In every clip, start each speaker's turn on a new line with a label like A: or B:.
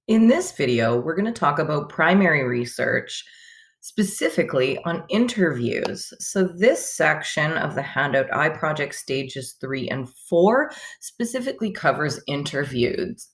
A: In this video, we're going to talk about primary research, specifically on interviews. So this section of the handout, iProject Stages 3 and 4, specifically covers interviews.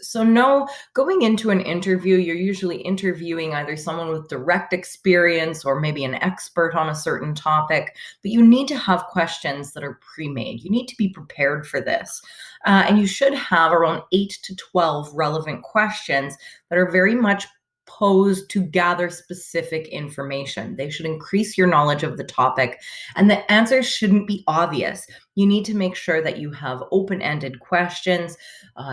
A: So no, going into an interview, you're usually interviewing either someone with direct experience or maybe an expert on a certain topic, but you need to have questions that are pre-made. You need to be prepared for this. And you should have around 8 to 12 relevant questions that are very much posed to gather specific information. They should increase your knowledge of the topic, and the answers shouldn't be obvious. You need to make sure that you have open-ended questions,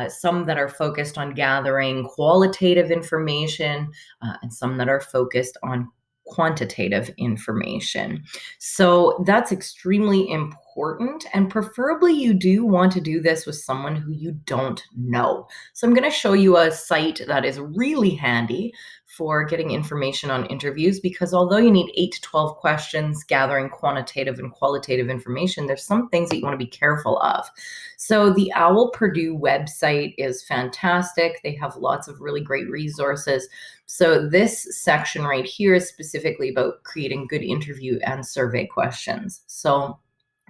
A: some that are focused on gathering qualitative information, and some that are focused on quantitative information. So that's extremely important, and preferably you do want to do this with someone who you don't know. So I'm going to show you a site that is really handy for getting information on interviews, because although you need 8 to 12 questions gathering quantitative and qualitative information, there's some things that you want to be careful of. So the OWL Purdue website is fantastic. They have lots of really great resources. So this section right here is specifically about creating good interview and survey questions. So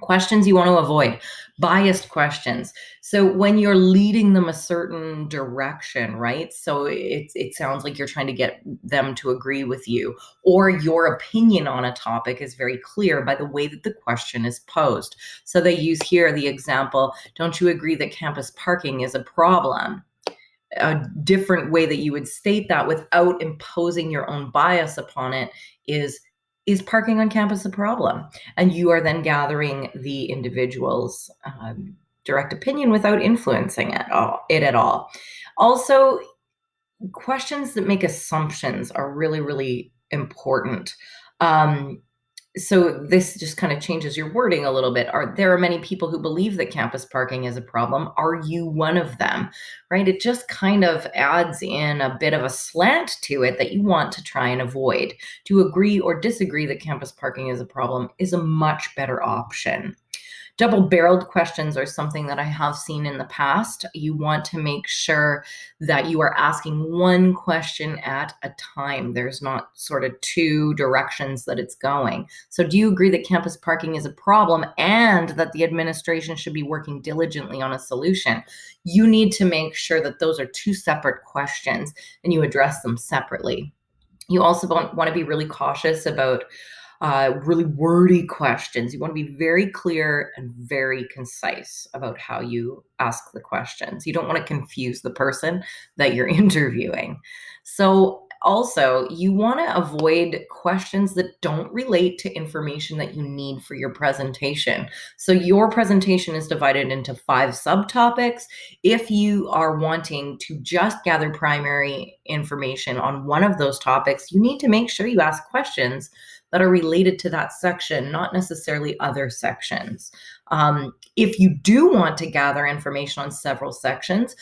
A: questions you want to avoid, biased questions. So when you're leading them a certain direction, right? So it sounds like you're trying to get them to agree with you, or your opinion on a topic is very clear by the way that the question is posed. So they use here the example, don't you agree that campus parking is a problem? A different way that you would state that without imposing your own bias upon it is parking on campus a problem? And you are then gathering the individual's direct opinion without influencing it at all. Also, questions that make assumptions are really, really important. So this just kind of changes your wording a little bit. There are many people who believe that campus parking is a problem. Are you one of them? Right? It just kind of adds in a bit of a slant to it that you want to try and avoid. To agree or disagree that campus parking is a problem is a much better option. Double-barreled questions are something that I have seen in the past. You want to make sure that you are asking one question at a time. There's not sort of two directions that it's going. So do you agree that campus parking is a problem and that the administration should be working diligently on a solution? You need to make sure that those are two separate questions and you address them separately. You also want to be really cautious about really wordy questions. You want to be very clear and very concise about how you ask the questions. You don't want to confuse the person that you're interviewing. So also, you want to avoid questions that don't relate to information that you need for your presentation. So your presentation is divided into 5 subtopics. If you are wanting to just gather primary information on one of those topics, you need to make sure you ask questions that are related to that section, not necessarily other sections. If you do want to gather information on several sections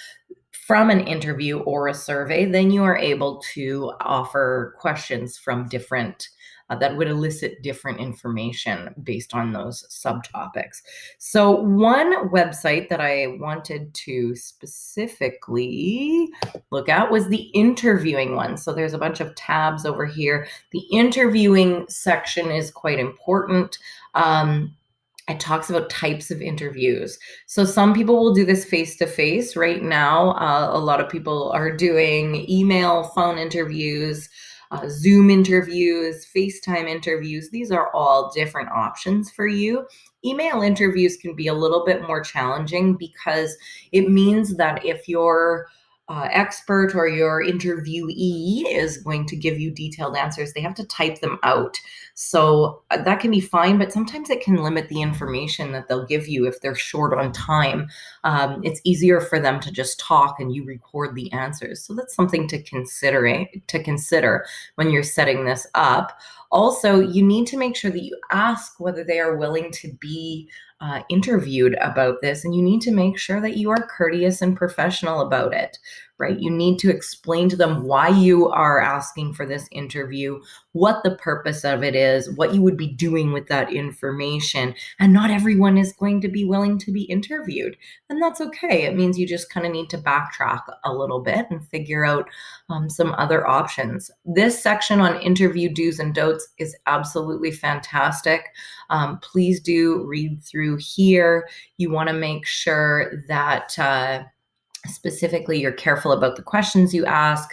A: from an interview or a survey, then you are able to offer questions from different that would elicit different information based on those subtopics. So one website that I wanted to specifically look at was the interviewing one. So there's a bunch of tabs over here. The interviewing section is quite important. It talks about types of interviews. So some people will do this face-to-face. Right now, a lot of people are doing email, phone interviews, Zoom interviews, FaceTime interviews. These are all different options for you. Email interviews can be a little bit more challenging because it means that if your expert or your interviewee is going to give you detailed answers, they have to type them out. So that can be fine, but sometimes it can limit the information that they'll give you if they're short on time. It's easier for them to just talk and you record the answers. So that's something to consider when you're setting this up. Also, you need to make sure that you ask whether they are willing to be interviewed about this, and you need to make sure that you are courteous and professional about it, right? You need to explain to them why you are asking for this interview, what the purpose of it is, what you would be doing with that information. And not everyone is going to be willing to be interviewed. And that's okay. It means you just kind of need to backtrack a little bit and figure out some other options. This section on interview do's and don'ts is absolutely fantastic. Please do read through here. You want to make sure that specifically you're careful about the questions you ask,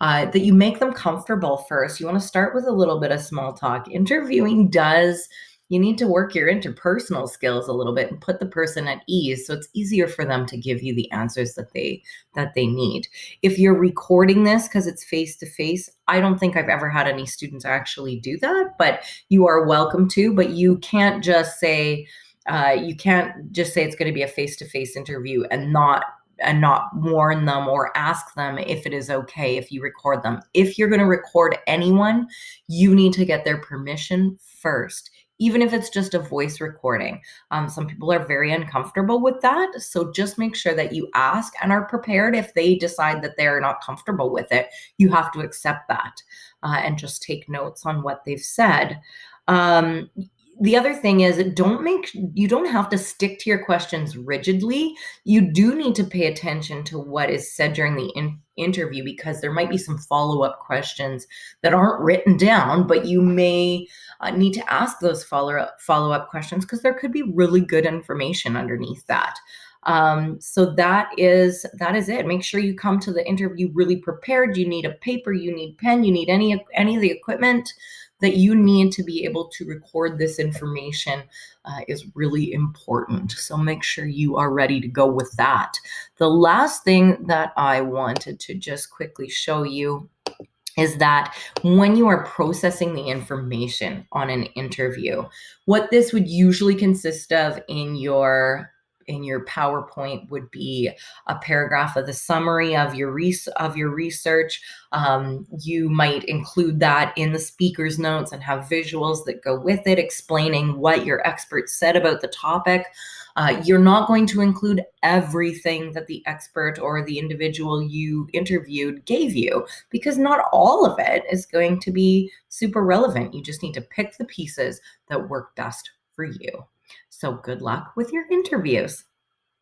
A: that you make them comfortable first. You want to start with a little bit of small talk. Interviewing does, you need to work your interpersonal skills a little bit and put the person at ease so it's easier for them to give you the answers that they need. If you're recording this because it's face to face, I don't think I've ever had any students actually do that, but you are welcome to. But you can't just say it's going to be a face-to-face interview and not warn them or ask them if it is okay if you record them. If you're going to record anyone, you need to get their permission first, even if it's just a voice recording. Some people are very uncomfortable with that. So just make sure that you ask and are prepared. If they decide that they're not comfortable with it, you have to accept that and just take notes on what they've said. The other thing is, you don't have to stick to your questions rigidly. You do need to pay attention to what is said during the interview, because there might be some follow-up questions that aren't written down, but you may need to ask those follow-up questions because there could be really good information underneath that. So that is it. Make sure you come to the interview really prepared. You need a paper, you need pen, you need any of the equipment that you need to be able to record this information is really important. So make sure you are ready to go with that. The last thing that I wanted to just quickly show you is that when you are processing the information on an interview, what this would usually consist of in your PowerPoint would be a paragraph of the summary of your research. You might include that in the speaker's notes and have visuals that go with it, explaining what your expert said about the topic. You're not going to include everything that the expert or the individual you interviewed gave you, because not all of it is going to be super relevant. You just need to pick the pieces that work best for you. So good luck with your interviews.